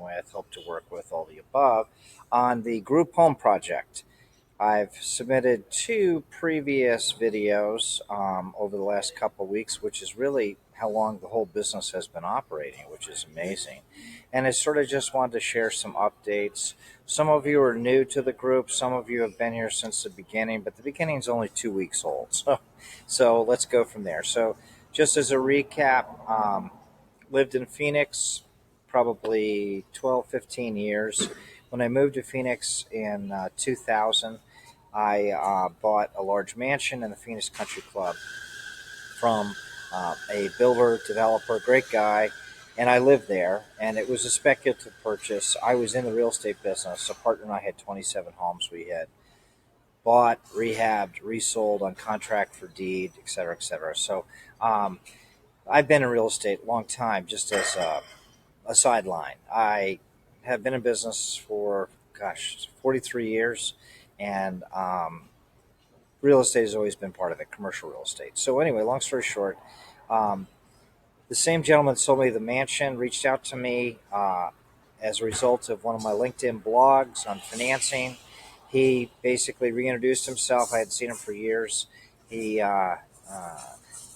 with, hope to work with, all the above, on the group home project. I've submitted two previous videos over the last couple of weeks, which is really how long the whole business has been operating, which is amazing. And I sort of just wanted to share some updates. Some of you are new to the group, some of you have been here since the beginning, but the beginning is only 2 weeks old. So let's go from there. So, just as a recap, lived in Phoenix probably 12, 15 years. When I moved to Phoenix in 2000, I bought a large mansion in the Phoenix Country Club from a builder, developer, great guy, and I lived there. And it was a speculative purchase. I was in the real estate business. A partner and I had 27 homes we had bought, rehabbed, resold on contract for deed, et cetera, et cetera. So um, I've been in real estate a long time, just as a sideline. I have been in business for, gosh, 43 years, and real estate has always been part of it, commercial real estate. So, anyway, long story short, um, the same gentleman that sold me the mansion reached out to me as a result of one of my LinkedIn blogs on financing. He basically reintroduced himself. I had seen him for years. He uh,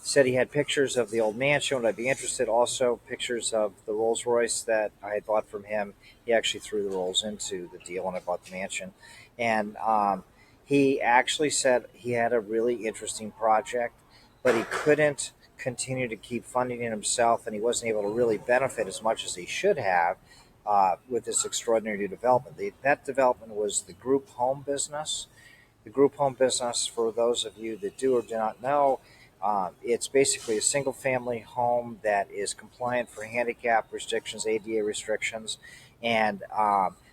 said he had pictures of the old mansion. Would I be interested? Also, pictures of the Rolls Royce that I had bought from him. He actually threw the Rolls into the deal when I bought the mansion. And he actually said he had a really interesting project, but he couldn't continue to keep funding it himself, and he wasn't able to really benefit as much as he should have with this extraordinary new development. That development was the group home business. The group home business, for those of you that do or do not know, it's basically a single family home that is compliant for handicap restrictions, ADA restrictions. And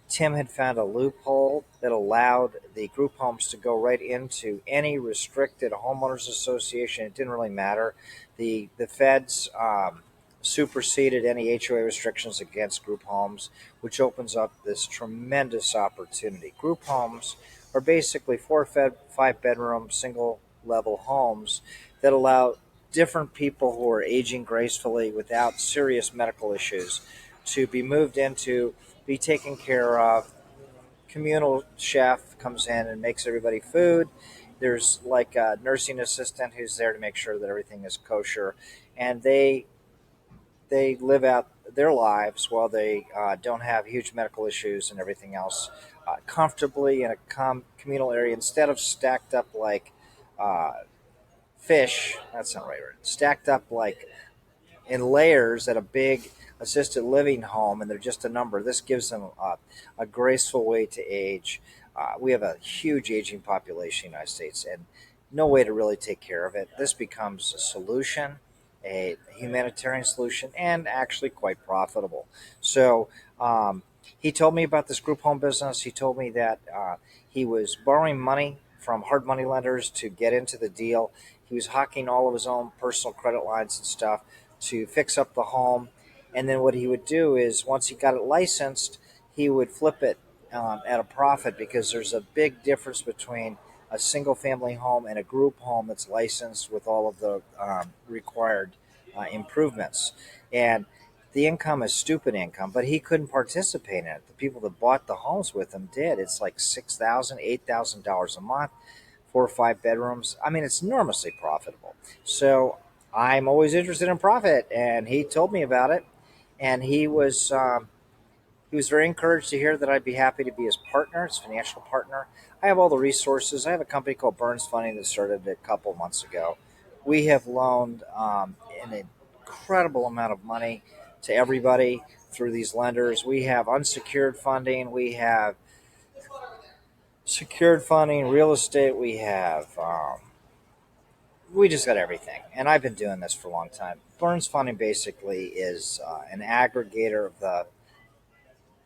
Tim had found a loophole that allowed the group homes to go right into any restricted homeowners association. It didn't really matter. The feds superseded any HOA restrictions against group homes, which opens up this tremendous opportunity. Group homes are basically five bedroom, single level homes that allow different people who are aging gracefully without serious medical issues to be moved into, be taken care of. Communal chef comes in and makes everybody food. There's like a nursing assistant who's there to make sure that everything is kosher, and they live out their lives while they don't have huge medical issues and everything else comfortably in a communal area instead of stacked up like uh, fish. That's not right. Stacked up like in layers at a big assisted living home, and they're just a number. This gives them a graceful way to age. We have a huge aging population in the United States, and no way to really take care of it. This becomes a solution, a humanitarian solution, and actually quite profitable. So he told me about this group home business. He told me that he was borrowing money from hard money lenders to get into the deal. He was hawking all of his own personal credit lines and stuff to fix up the home. And then what he would do is once he got it licensed, he would flip it at a profit, because there's a big difference between a single family home and a group home that's licensed with all of the required improvements. And the income is stupid income, but he couldn't participate in it. The people that bought the homes with him did. It's like $6,000, $8,000 a month, 4 or 5 bedrooms. I mean, it's enormously profitable. So I'm always interested in profit, and he told me about it, and he was very encouraged to hear that I'd be happy to be his partner, his financial partner. I have all the resources. I have a company called Burns Funding that started a couple months ago. We have loaned an incredible amount of money to everybody through these lenders. We have unsecured funding. We have secured funding, real estate. We just got everything. And I've been doing this for a long time. Burns Funding basically is an aggregator of the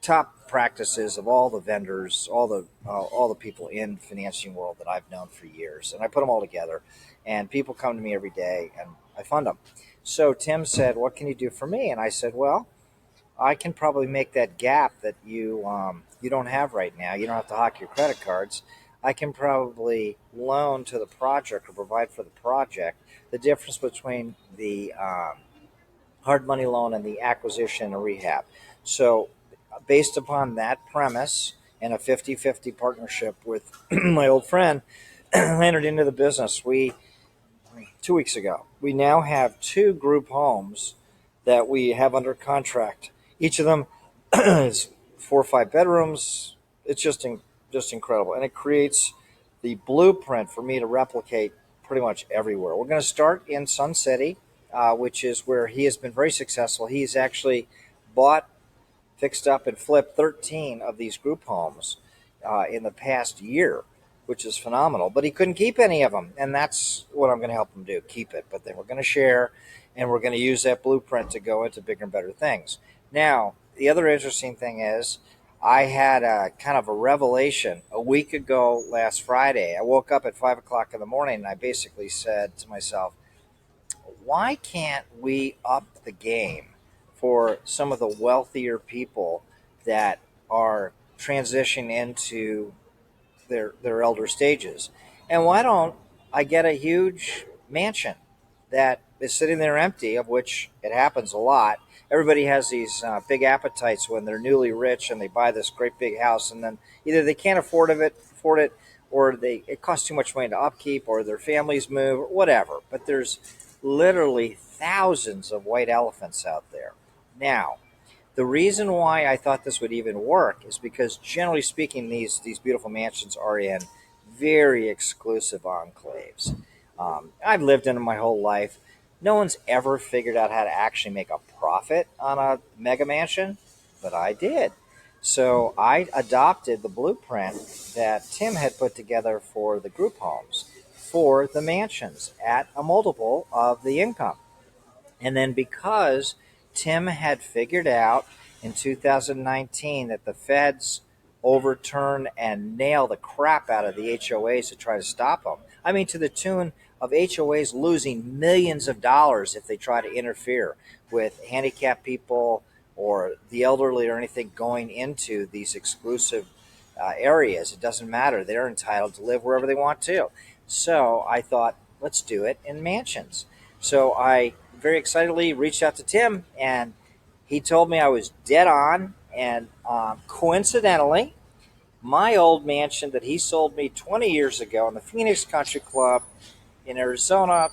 top practices of all the vendors, all the people in financing world that I've known for years, and I put them all together. And people come to me every day, and I fund them. So Tim said, "What can you do for me?" And I said, "Well, I can probably make that gap that you don't have right now. You don't have to hawk your credit cards. I can probably loan to the project or provide for the project. The difference between the hard money loan and the acquisition and rehab. So based upon that premise and a 50-50 partnership with my old friend, I entered into the business. 2 weeks ago, we now have two group homes that we have under contract. Each of them is 4 or 5 bedrooms. It's just incredible, and it creates the blueprint for me to replicate pretty much everywhere. We're going to start in Sun City, which is where he has been very successful. He's actually bought, fixed up, and flipped 13 of these group homes in the past year, which is phenomenal. But he couldn't keep any of them, and that's what I'm going to help him do, keep it. But then we're going to share, and we're going to use that blueprint to go into bigger and better things. Now, the other interesting thing is I had a kind of a revelation a week ago last Friday. I woke up at 5 o'clock in the morning, and I basically said to myself, why can't we up the game for some of the wealthier people that are transitioning into their elder stages? And why don't I get a huge mansion that is sitting there empty, of which it happens a lot. Everybody has these big appetites when they're newly rich and they buy this great big house, and then either they can't afford it, or it costs too much money to upkeep, or their families move, or whatever. But there's literally thousands of white elephants out there. Now, the reason why I thought this would even work is because, generally speaking, these beautiful mansions are in very exclusive enclaves. I've lived in them my whole life. No one's ever figured out how to actually make a profit on a mega mansion, but I did. So I adopted the blueprint that Tim had put together for the group homes for the mansions at a multiple of the income. And then because Tim had figured out in 2019 that the feds overturn and nail the crap out of the HOAs to try to stop them. I mean, to the tune of HOAs losing millions of dollars if they try to interfere with handicapped people or the elderly or anything going into these exclusive areas. It doesn't matter. They're entitled to live wherever they want to. So I thought, let's do it in mansions. So I very excitedly reached out to Tim, and he told me I was dead on. And coincidentally, my old mansion that he sold me 20 years ago in the Phoenix Country Club in Arizona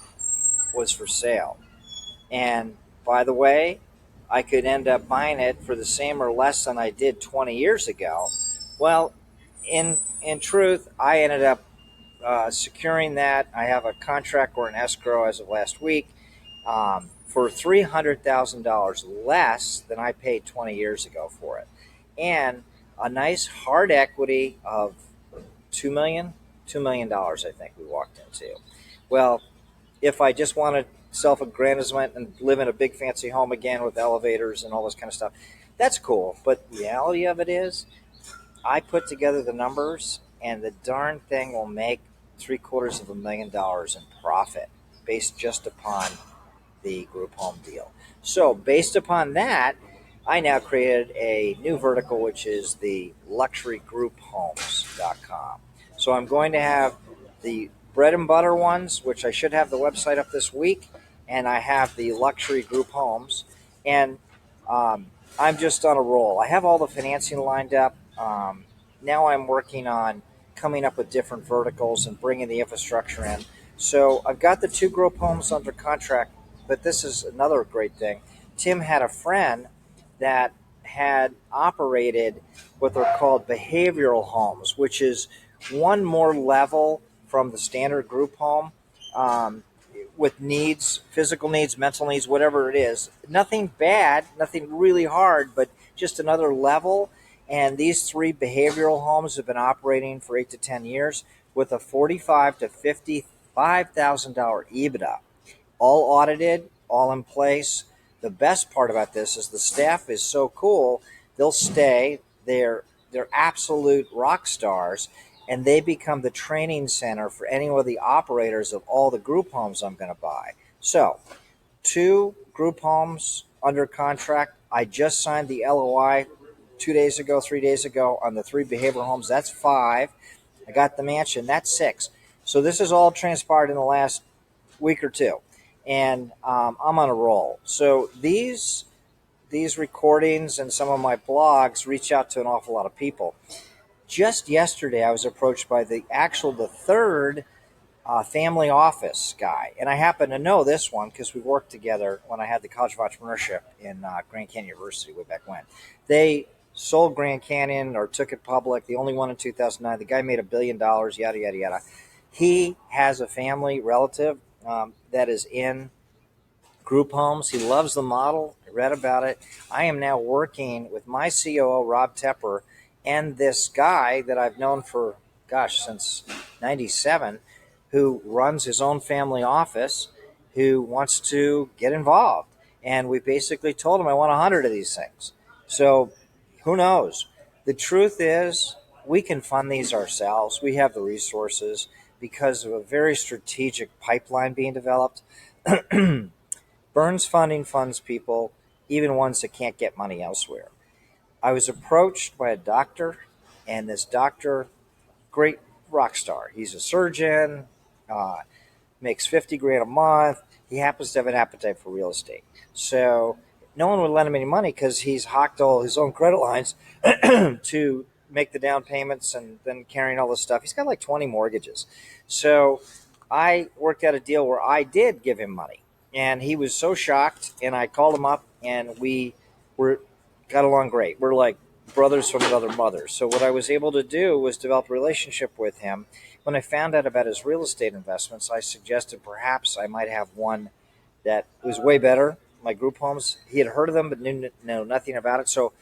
was for sale. And by the way, I could end up buying it for the same or less than I did 20 years ago. Well, in truth, I ended up securing that. I have a contract or an escrow as of last week for $300,000 less than I paid 20 years ago for it, and a nice hard equity of $2 million. I think we walked into. Well, if I just wanted self-aggrandizement and live in a big fancy home again with elevators and all this kind of stuff, that's cool. But the reality of it is, I put together the numbers, and the darn thing will make $750,000 in profit based just upon the group home deal. So based upon that, I now created a new vertical, which is the luxurygrouphomes.com. So I'm going to have the bread and butter ones, which I should have the website up this week, and I have the luxury group homes. And I'm just on a roll. I have all the financing lined up. Now I'm working on coming up with different verticals and bringing the infrastructure in. So I've got the two group homes under contract, but this is another great thing. Tim had a friend that had operated what they're called behavioral homes, which is one more level from the standard group home, with needs, physical needs, mental needs, whatever it is. Nothing bad, nothing really hard, but just another level. And these three behavioral homes have been operating for 8 to 10 years with a $45,000 to $55,000 EBITDA, all audited, all in place. The best part about this is the staff is so cool. They'll stay. They're absolute rock stars, and they become the training center for any of the operators of all the group homes I'm going to buy. So, two group homes under contract. I just signed the LOI 2 days ago, 3 days ago on the three behavioral homes. That's 5. I got the mansion. That's 6. So this has all transpired in the last week or two, and I'm on a roll. So these these recordings and some of my blogs reach out to an awful lot of people. Just yesterday, I was approached by the third family office guy, and I happen to know this one because we worked together when I had the College of Entrepreneurship in Grand Canyon University way back when. They sold Grand Canyon or took it public, the only one in 2009. The guy made $1 billion, yada, yada, yada. He has a family relative that is in group homes. He loves the model. I read about it. I am now working with my COO, Rob Tepper, and this guy that I've known for, since 97, who runs his own family office, who wants to get involved. And we basically told him, I want 100 of these things. So who knows? The truth is, we can fund these ourselves. We have the resources because of a very strategic pipeline being developed. Burns Funding funds people, even ones that can't get money elsewhere. I was approached by a doctor, and this doctor, great rock star. He's a surgeon, makes 50 grand a month. He happens to have an appetite for real estate. So no one would lend him any money because he's hocked all his own credit lines to make the down payments and then carrying all this stuff. He's got like 20 mortgages. So I worked out a deal where I did give him money. And he was so shocked, and I called him up, and we got along great. We're like brothers from another mother. So what I was able to do was develop a relationship with him. When I found out about his real estate investments, I suggested perhaps I might have one that was way better. My group homes, he had heard of them but knew nothing about it. So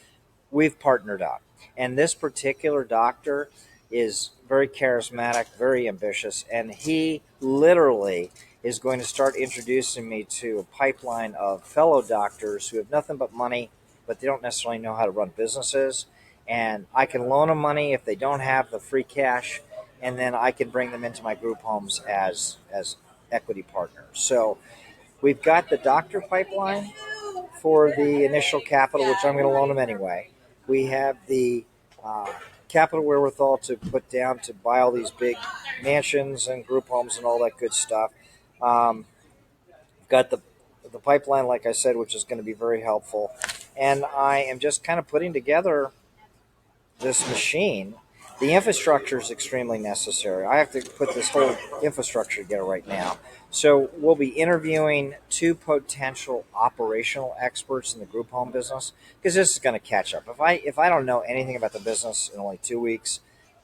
we've partnered up. And this particular doctor is very charismatic, very ambitious, and he literally is going to start introducing me to a pipeline of fellow doctors who have nothing but money, but they don't necessarily know how to run businesses. And I can loan them money if they don't have the free cash, and then I can bring them into my group homes as equity partners. So we've got the doctor pipeline for the initial capital, which I'm going to loan them anyway. We have the capital wherewithal to put down to buy all these big mansions and group homes and all that good stuff. We've got the pipeline, like I said, which is going to be very helpful. And I am just kind of putting together this machine. The infrastructure is extremely necessary. I have to put this whole infrastructure together right now. So we'll be interviewing 2 potential operational experts in the group home business because this is going to catch up. If I don't know anything about the business in only 2 weeks,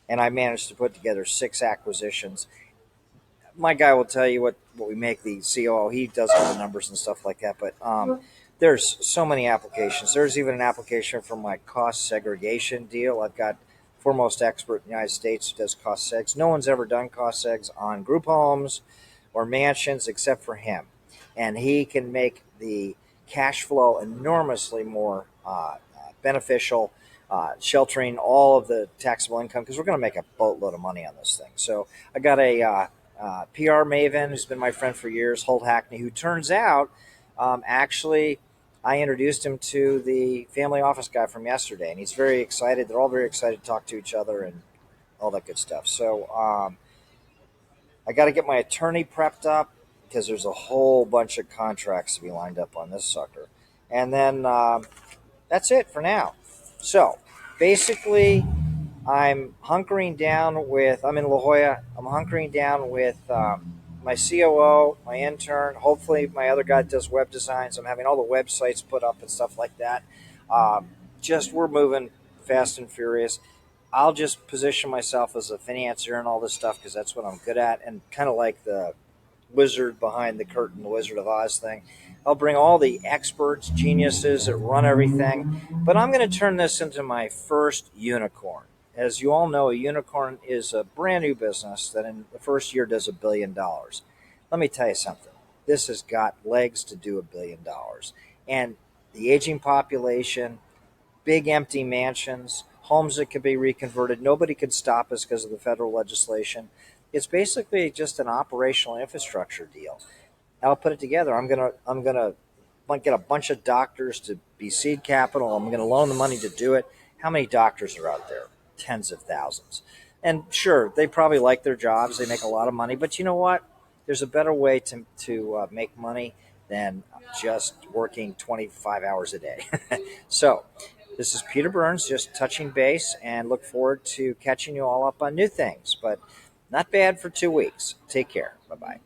and I managed to put together 6 acquisitions, my guy will tell you what we make. The COO, he does all the numbers and stuff like that. But there's so many applications. There's even an application for my cost segregation deal. I've got foremost expert in the United States who does cost segs. No one's ever done cost segs on group homes or mansions except for him. And he can make the cash flow enormously more beneficial, sheltering all of the taxable income because we're going to make a boatload of money on this thing. So I got a PR maven who's been my friend for years, Holt Hackney, who turns out actually I introduced him to the family office guy from yesterday, and he's very excited. They're all very excited to talk to each other and all that good stuff. So I got to get my attorney prepped up because there's a whole bunch of contracts to be lined up on this sucker. And then that's it for now. So basically, I'm hunkering down with, I'm in La Jolla, I'm hunkering down with my COO, my intern, hopefully my other guy does web designs. I'm having all the websites put up and stuff like that. We're moving fast and furious. I'll just position myself as a financier and all this stuff because that's what I'm good at, and kind of like the wizard behind the curtain, the Wizard of Oz thing. I'll bring all the experts, geniuses that run everything, but I'm going to turn this into my first unicorn. As you all know, a unicorn is a brand new business that in the first year does $1 billion. Let me tell you something. This has got legs to do $1 billion. And the aging population, big empty mansions, homes that could be reconverted. Nobody could stop us because of the federal legislation. It's basically just an operational infrastructure deal. I'll put it together. I'm gonna get a bunch of doctors to be seed capital. I'm gonna loan the money to do it. How many doctors are out there? Tens of thousands. And sure, they probably like their jobs. They make a lot of money. But you know what? There's a better way to make money than just working 25 hours a day. So, this is Peter Burns, just touching base, and look forward to catching you all up on new things. But not bad for 2 weeks. Take care. Bye bye.